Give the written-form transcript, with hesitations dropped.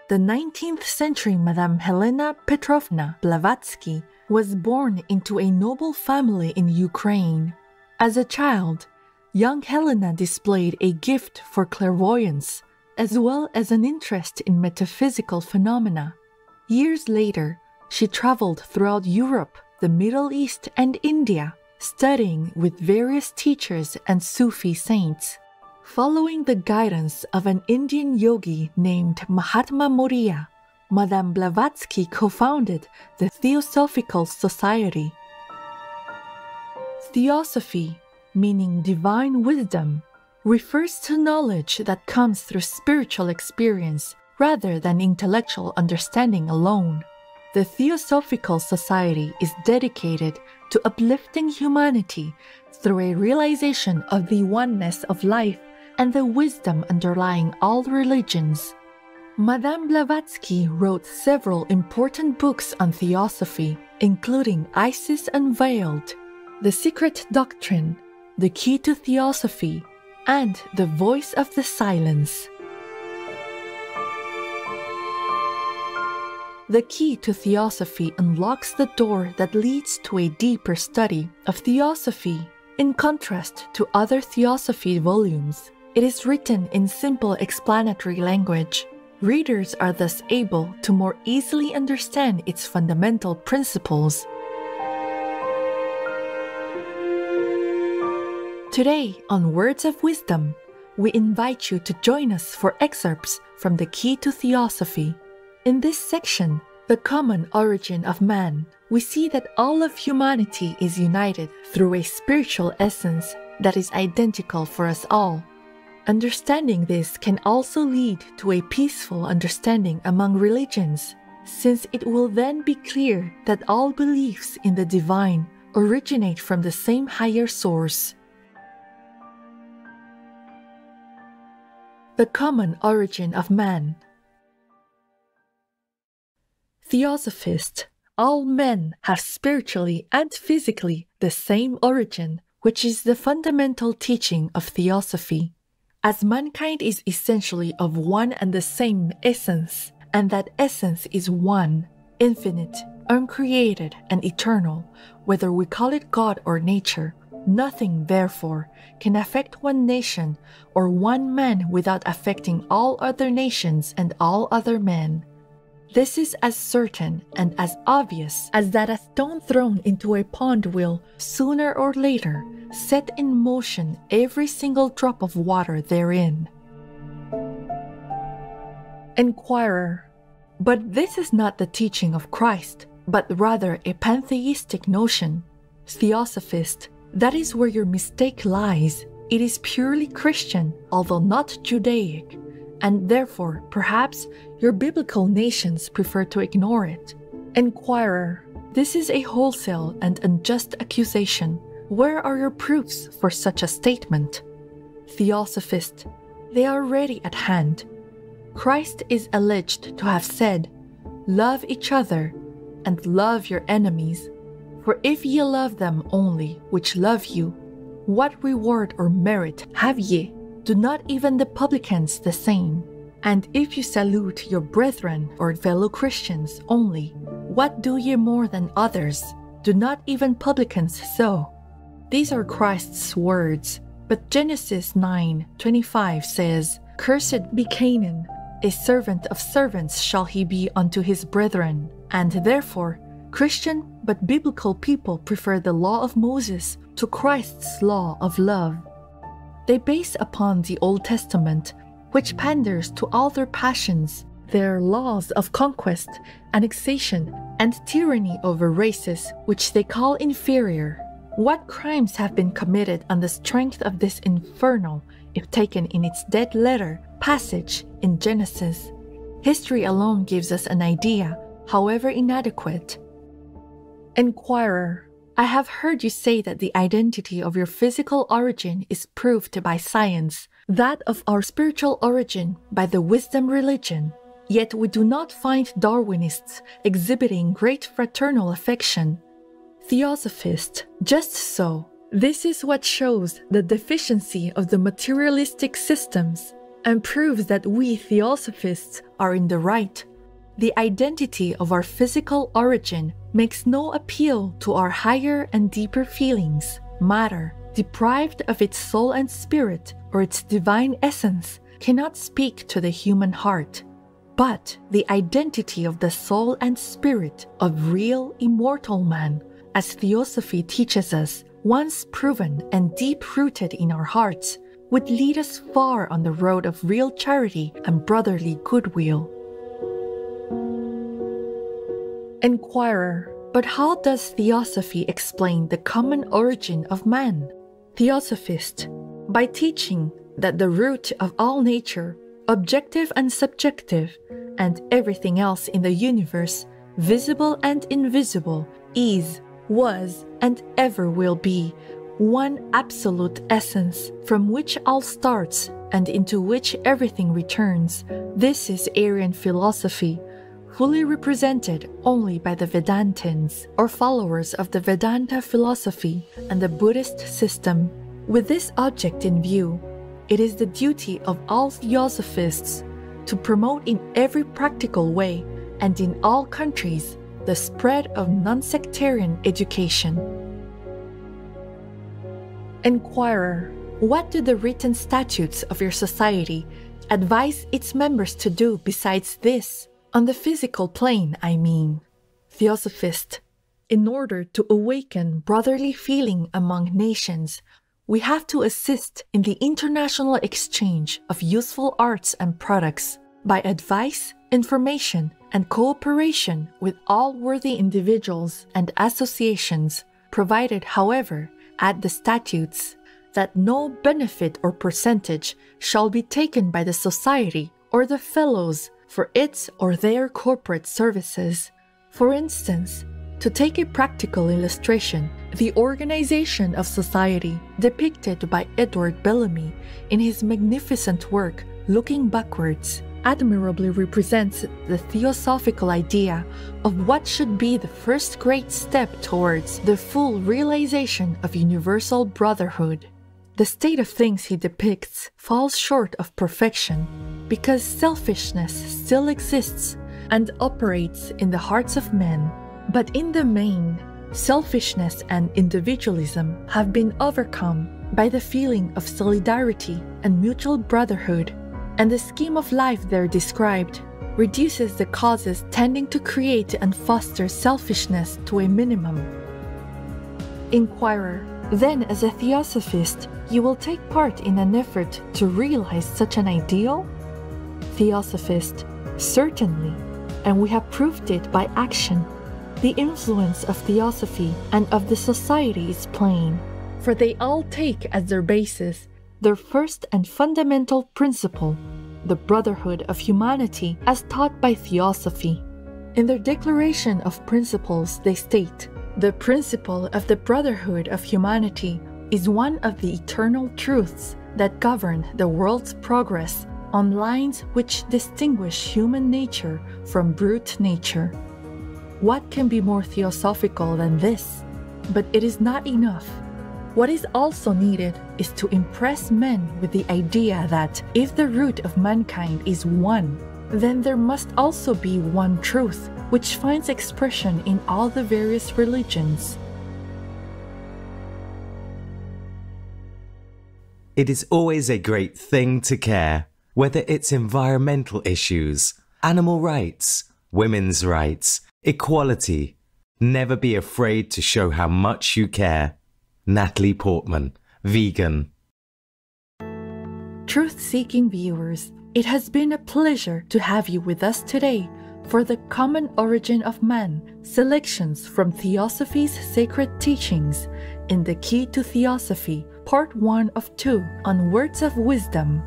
The 19th century Madame Helena Petrovna Blavatsky was born into a noble family in Ukraine. As a child, young Helena displayed a gift for clairvoyance, as well as an interest in metaphysical phenomena. Years later, she traveled throughout Europe, the Middle East, and India, studying with various teachers and Sufi saints. Following the guidance of an Indian yogi named Mahatma Moriya, Madame Blavatsky co-founded the Theosophical Society. Theosophy, meaning divine wisdom, refers to knowledge that comes through spiritual experience rather than intellectual understanding alone. The Theosophical Society is dedicated to uplifting humanity through a realization of the oneness of life and the wisdom underlying all religions. Madame Blavatsky wrote several important books on theosophy, including Isis Unveiled, The Secret Doctrine, The Key to Theosophy, and The Voice of the Silence. The key to theosophy unlocks the door that leads to a deeper study of theosophy. In contrast to other theosophy volumes, it is written in simple explanatory language. Readers are thus able to more easily understand its fundamental principles. Today, on Words of Wisdom, we invite you to join us for excerpts from The Key to Theosophy. In this section, The Common Origin of Man, we see that all of humanity is united through a spiritual essence that is identical for us all. Understanding this can also lead to a peaceful understanding among religions, since it will then be clear that all beliefs in the divine originate from the same higher source. The Common Origin of Man. Theosophist, all men have spiritually and physically the same origin, which is the fundamental teaching of theosophy. As mankind is essentially of one and the same essence, and that essence is one, infinite, uncreated, and eternal, whether we call it God or nature, nothing, therefore, can affect one nation or one man without affecting all other nations and all other men. This is as certain and as obvious as that a stone thrown into a pond will, sooner or later, set in motion every single drop of water therein. Enquirer: but this is not the teaching of Christ, but rather a pantheistic notion. Theosophist: that is where your mistake lies. It is purely Christian, although not Judaic, and therefore, perhaps, your biblical nations prefer to ignore it. Enquirer: this is a wholesale and unjust accusation. Where are your proofs for such a statement? Theosophist: they are ready at hand. Christ is alleged to have said, "Love each other, and love your enemies. For if ye love them only which love you, what reward or merit have ye? Do not even the publicans the same? And if you salute your brethren or fellow Christians only, what do ye more than others? Do not even publicans so?" These are Christ's words, but Genesis 9:25 says, "Cursed be Canaan, a servant of servants shall he be unto his brethren." And therefore, Christian but biblical people prefer the law of Moses to Christ's law of love. They base upon the Old Testament, which panders to all their passions, their laws of conquest, annexation, and tyranny over races which they call inferior. What crimes have been committed on the strength of this infernal, if taken in its dead letter, passage in Genesis? History alone gives us an idea, however inadequate. Enquirer: I have heard you say that the identity of your physical origin is proved by science, that of our spiritual origin by the wisdom religion. Yet we do not find Darwinists exhibiting great fraternal affection. Theosophist: just so. This is what shows the deficiency of the materialistic systems. and proves that we theosophists are in the right. The identity of our physical origin makes no appeal to our higher and deeper feelings. Matter, deprived of its soul and spirit or its divine essence, cannot speak to the human heart. But the identity of the soul and spirit of real immortal man, as theosophy teaches us, once proven and deep-rooted in our hearts, would lead us far on the road of real charity and brotherly goodwill. Enquirer, but how does theosophy explain the common origin of man? Theosophist, by teaching that the root of all nature, objective and subjective, and everything else in the universe, visible and invisible, is, was, and ever will be one absolute essence from which all starts and into which everything returns. This is Aryan philosophy, fully represented only by the Vedantins, or followers of the Vedanta philosophy and the Buddhist system. With this object in view, it is the duty of all theosophists to promote in every practical way and in all countries the spread of non-sectarian education. Enquirer, what do the written statutes of your society advise its members to do besides this? On the physical plane, I mean. Theosophist, in order to awaken brotherly feeling among nations, we have to assist in the international exchange of useful arts and products by advice, information, and cooperation with all worthy individuals and associations, provided, however, at the statutes, that no benefit or percentage shall be taken by the society or the fellows for its or their corporate services. For instance, to take a practical illustration, the organization of society depicted by Edward Bellamy in his magnificent work Looking Backwards admirably represents the theosophical idea of what should be the first great step towards the full realization of universal brotherhood. The state of things he depicts falls short of perfection because selfishness still exists and operates in the hearts of men. But in the main, selfishness and individualism have been overcome by the feeling of solidarity and mutual brotherhood, and the scheme of life there described reduces the causes tending to create and foster selfishness to a minimum. Inquirer, then as a theosophist, you will take part in an effort to realize such an ideal? Theosophist, certainly, and we have proved it by action. The influence of theosophy and of the society is plain, for they all take as their basis their first and fundamental principle, the brotherhood of humanity as taught by theosophy. In their declaration of principles, they state, the principle of the brotherhood of humanity is one of the eternal truths that govern the world's progress on lines which distinguish human nature from brute nature. What can be more theosophical than this? But it is not enough. What is also needed is to impress men with the idea that if the root of mankind is one, then there must also be one truth, which finds expression in all the various religions. It is always a great thing to care, whether it's environmental issues, animal rights, women's rights, equality. Never be afraid to show how much you care. Natalie Portman, vegan. Truth-seeking viewers, it has been a pleasure to have you with us today for the Common Origin of Man, selections from Theosophy's Sacred Teachings in the Key to Theosophy, Part 1 of 2 on Words of Wisdom.